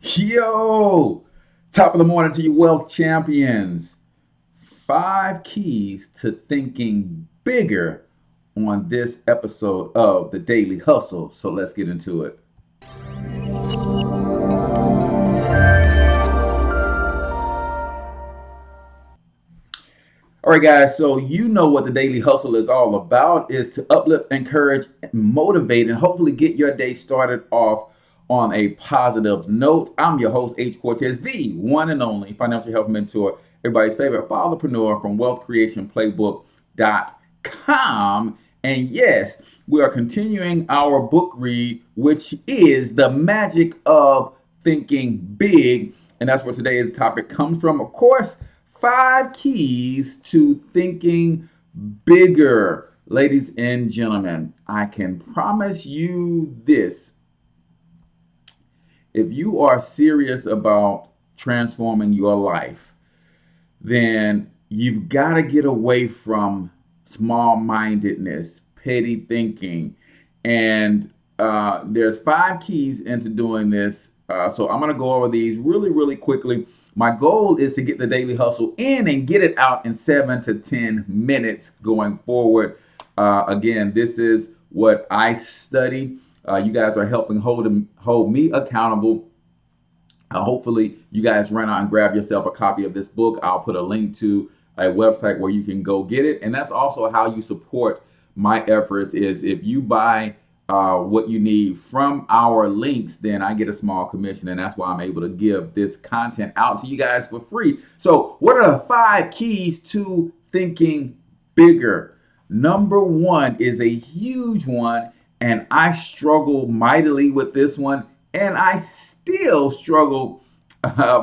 Yo, top of the morning to you, wealth champions. 5 keys to thinking bigger on this episode of the Daily Hustle. So let's get into it. All right, guys. So you know what the Daily Hustle is all about: is to uplift, encourage, motivate, and hopefully get your day started off on a positive note. I'm your host, H Cortez, the one and only financial health mentor, everybody's favorite fatherpreneur from wealthcreationplaybook.com. And yes, we are continuing our book read, which is The Magic of Thinking Big. And that's where today's topic comes from. Of course, 5 keys to thinking bigger. Ladies and gentlemen, I can promise you this. If you are serious about transforming your life, then you've got to get away from small mindedness, petty thinking. And there's 5 keys into doing this. So I'm going to go over these really, really quickly. My goal is to get the Daily Hustle in and get it out in 7 to 10 minutes going forward. Again, this is what I study. You guys are helping hold me accountable. Hopefully, you guys run out and grab yourself a copy of this book. I'll put a link to a website where you can go get it. And that's also how you support my efforts is if you buy what you need from our links, then I get a small commission. And that's why I'm able to give this content out to you guys for free. So what are the 5 keys to thinking bigger? Number one is a huge one, and I struggle mightily with this one, and I still struggle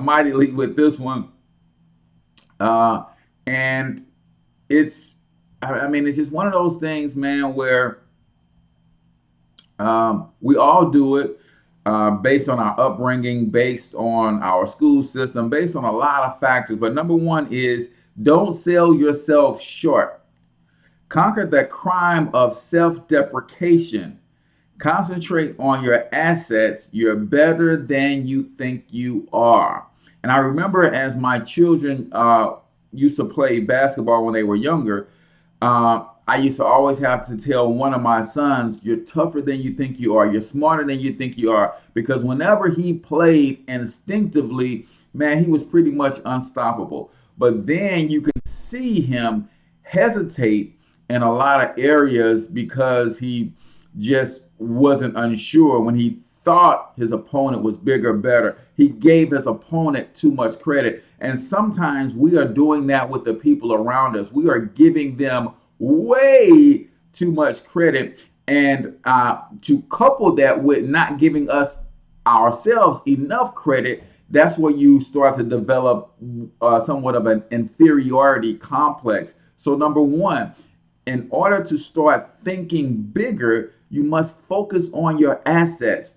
mightily with this one. And it's, I mean, it's just one of those things, man, where we all do it based on our upbringing, based on our school system, based on a lot of factors. But number one is don't sell yourself short. Conquer the crime of self-deprecation. Concentrate on your assets. You're better than you think you are. And I remember as my children used to play basketball when they were younger, I used to always have to tell one of my sons, you're tougher than you think you are. You're smarter than you think you are. Because whenever he played instinctively, man, he was pretty much unstoppable. But then you can see him hesitate in a lot of areas because he just wasn't unsure when he thought his opponent was bigger, better. He gave his opponent too much credit. And sometimes we are doing that with the people around us. We are giving them way too much credit. And to couple that with not giving us ourselves enough credit, that's where you start to develop somewhat of an inferiority complex. So number one, in order to start thinking bigger, you must focus on your assets.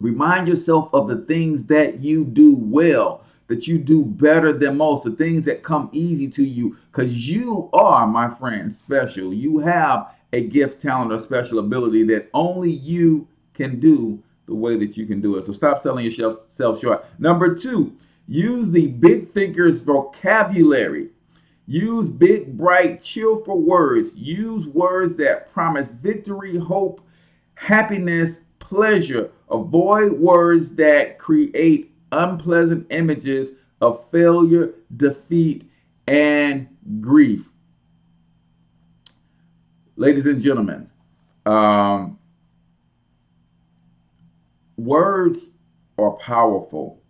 Remind yourself of the things that you do well, that you do better than most, the things that come easy to you, because you are, my friend, special. You have a gift, talent, or special ability that only you can do the way that you can do it. So stop selling yourself short. Number two, use the big thinker's vocabulary. Use big, bright, cheerful words. Use words that promise victory, hope, happiness, pleasure. Avoid words that create unpleasant images of failure, defeat, and grief. Ladies and gentlemen, words are powerful.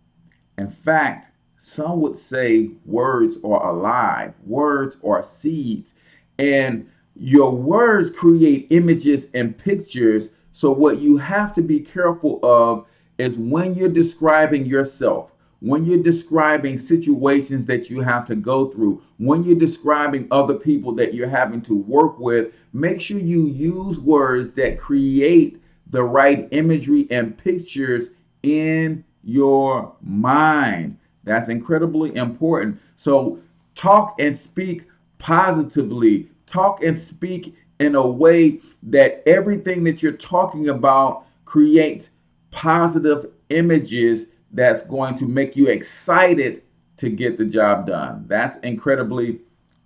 In fact, some would say words are alive, words are seeds, and your words create images and pictures. So, what you have to be careful of is when you're describing yourself, when you're describing situations that you have to go through, when you're describing other people that you're having to work with, make sure you use words that create the right imagery and pictures in your mind. That's incredibly important. So talk and speak positively. Talk and speak in a way that everything that you're talking about creates positive images that's going to make you excited to get the job done. That's incredibly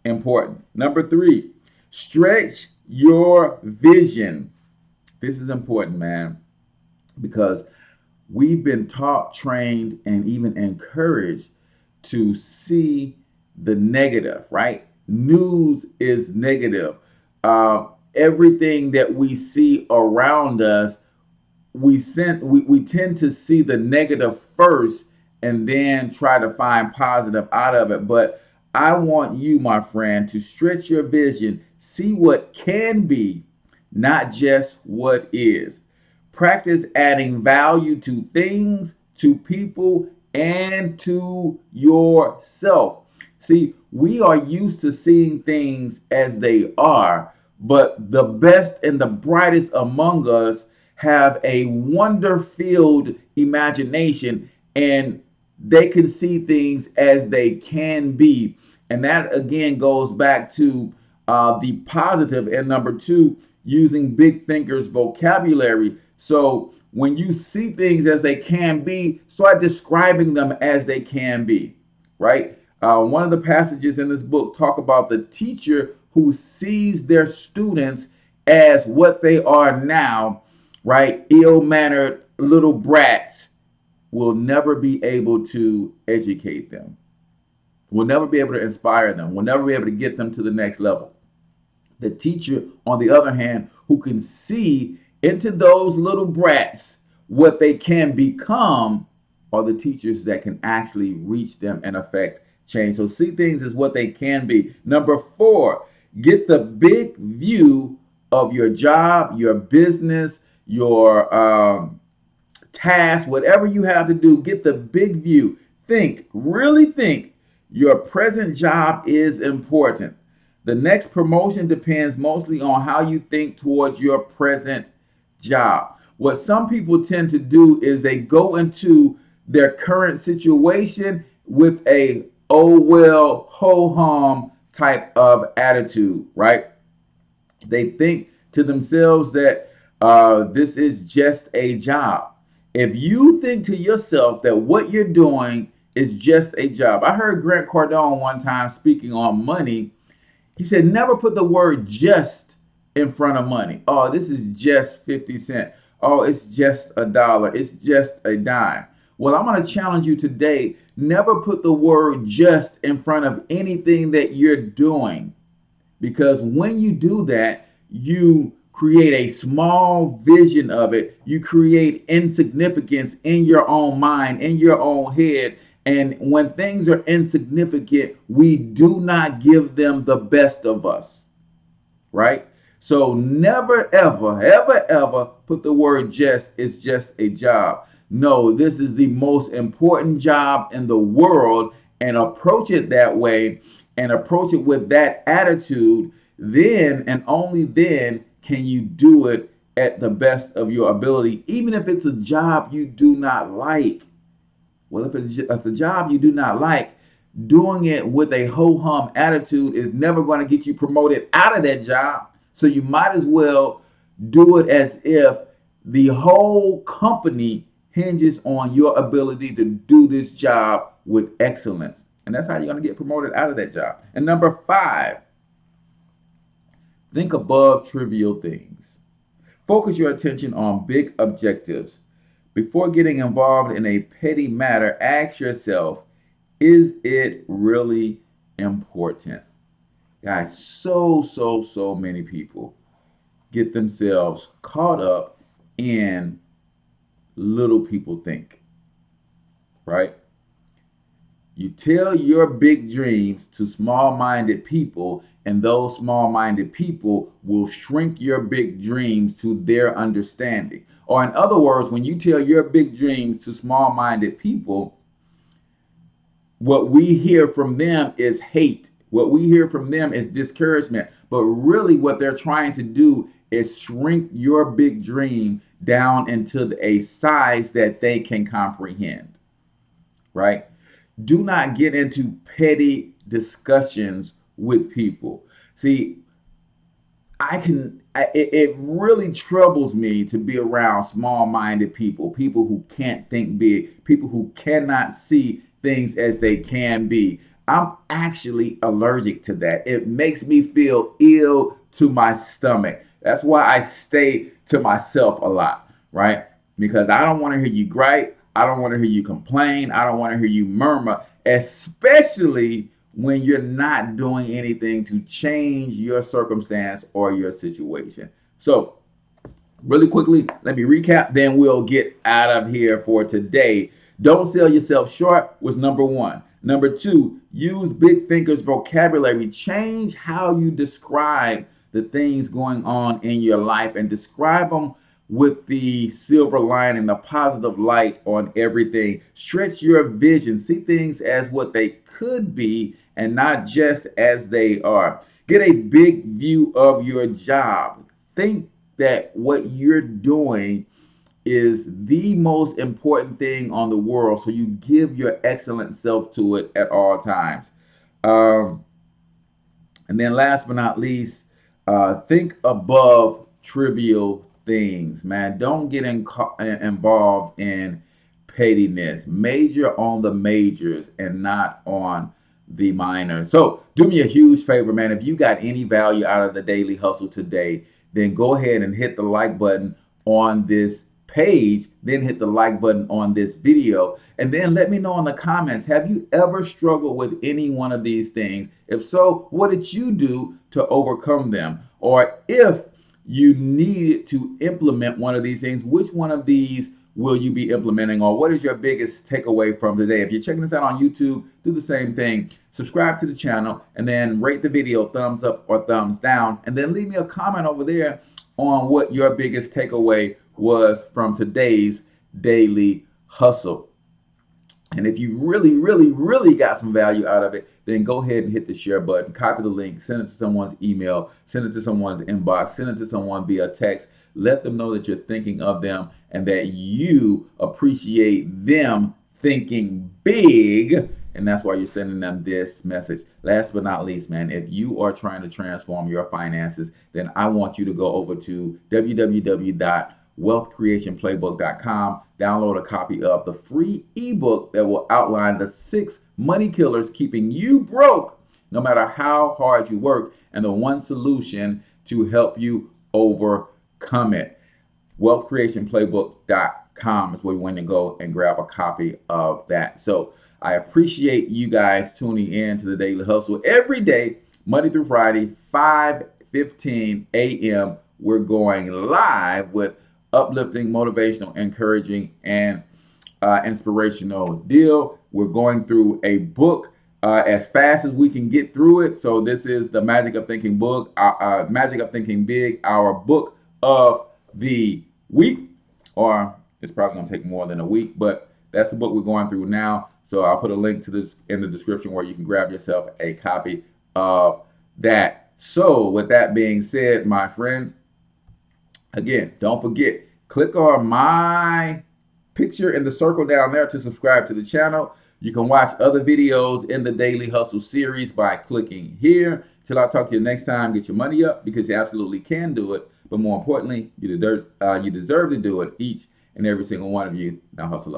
important. Number three, stretch your vision. This is important, man, because we've been taught, trained, and even encouraged to see the negative, right? News is negative. Everything that we see around us, we tend to see the negative first and then try to find positive out of it. But I want you, my friend, to stretch your vision, see what can be, not just what is. Practice adding value to things, to people, and to yourself. See, we are used to seeing things as they are, but the best and the brightest among us have a wonder filled imagination, and they can see things as they can be. And that again goes back to the positive. And number two, using big thinkers' vocabulary. So when you see things as they can be, start describing them as they can be, right? One of the passages in this book talk about the teacher who sees their students as what they are now, right? Ill-mannered little brats will never be able to educate them. Will never be able to inspire them. Will never be able to get them to the next level. The teacher, on the other hand, who can see into those little brats what they can become, are the teachers that can actually reach them and affect change. So see things as what they can be. Number four, get the big view of your job, your business, your task, whatever you have to do. Get the big view. Think, really think. Your present job is important. The next promotion depends mostly on how you think towards your present job. What some people tend to do is they go into their current situation with a oh well, ho hum type of attitude, right? They think to themselves that this is just a job. If you think to yourself that what you're doing is just a job. I heard Grant Cardone one time speaking on money. He said, never put the word just in front of money. Oh, this is just 50 cents. Oh, it's just a dollar. It's just a dime. Well, I'm going to challenge you today. Never put the word just in front of anything that you're doing. Because when you do that, you create a small vision of it. You create insignificance in your own mind, in your own head. And when things are insignificant, we do not give them the best of us, right? So never, ever, ever, ever put the word just, it's just a job. No, this is the most important job in the world, and approach it that way and approach it with that attitude. Then and only then can you do it at the best of your ability, even if it's a job you do not like. Well, if it's a job you do not like, doing it with a ho-hum attitude is never going to get you promoted out of that job. So you might as well do it as if the whole company hinges on your ability to do this job with excellence. And that's how you're going to get promoted out of that job. And number five, think above trivial things. Focus your attention on big objectives. Before getting involved in a petty matter, ask yourself, is it really important? Guys, so many people get themselves caught up in little people think, right? You tell your big dreams to small-minded people, and those small-minded people will shrink your big dreams to their understanding. Or in other words, when you tell your big dreams to small-minded people, what we hear from them is hate. What we hear from them is discouragement. But really what they're trying to do is shrink your big dream down into a size that they can comprehend, right? Do not get into petty discussions with people. See, it really troubles me to be around small-minded people, people who can't think big, people who cannot see things as they can be. I'm actually allergic to that. It makes me feel ill to my stomach. That's why I stay to myself a lot, right? Because I don't want to hear you gripe. I don't want to hear you complain. I don't want to hear you murmur, especially when you're not doing anything to change your circumstance or your situation. So, really quickly, let me recap, then we'll get out of here for today. Don't sell yourself short was number one. Number two, use big thinkers vocabulary. Change how you describe the things going on in your life and describe them with the silver lining, the positive light on everything. Stretch your vision. See things as what they could be and not just as they are. Get a big view of your job. Think that what you're doing is the most important thing on the world, so you give your excellent self to it at all times. Um, and then last but not least, think above trivial things, man. Don't get involved in pettiness. Major on the majors and not on the minors. So do me a huge favor, man. If you got any value out of the Daily Hustle today, then go ahead and hit the like button on this page, then hit the like button on this video, and then let me know in the comments, have you ever struggled with any one of these things? If so, what did you do to overcome them? Or if you needed to implement one of these things, which one of these will you be implementing, or what is your biggest takeaway from today? If you're checking this out on YouTube, do the same thing. Subscribe to the channel and then rate the video thumbs up or thumbs down, and then leave me a comment over there on what your biggest takeaway was from today's Daily Hustle. And if you really got some value out of it, then go ahead and hit the share button, copy the link, send it to someone's email, send it to someone's inbox, send it to someone via text. Let them know that you're thinking of them and that you appreciate them thinking big. And that's why you're sending them this message. Last but not least, man, if you are trying to transform your finances, then I want you to go over to www.wealthcreationplaybook.com, download a copy of the free ebook that will outline the 6 money killers keeping you broke no matter how hard you work, and the one solution to help you overcome it. Wealthcreationplaybook.com is where you want to go and grab a copy of that. So I appreciate you guys tuning in to the Daily Hustle every day, Monday through Friday, 5:15 a.m. We're going live with uplifting, motivational, encouraging, and inspirational deal. We're going through a book as fast as we can get through it. So this is the Magic of Thinking book, Magic of Thinking Big, our book of the week, or it's probably going to take more than a week, but that's the book we're going through now. So I'll put a link to this in the description where you can grab yourself a copy of that. So with that being said, my friend, again, don't forget, click on my picture in the circle down there to subscribe to the channel. You can watch other videos in the Daily Hustle series by clicking here. Till I talk to you next time, get your money up, because you absolutely can do it. But more importantly, you deserve to do it, each and every single one of you. Now hustle up.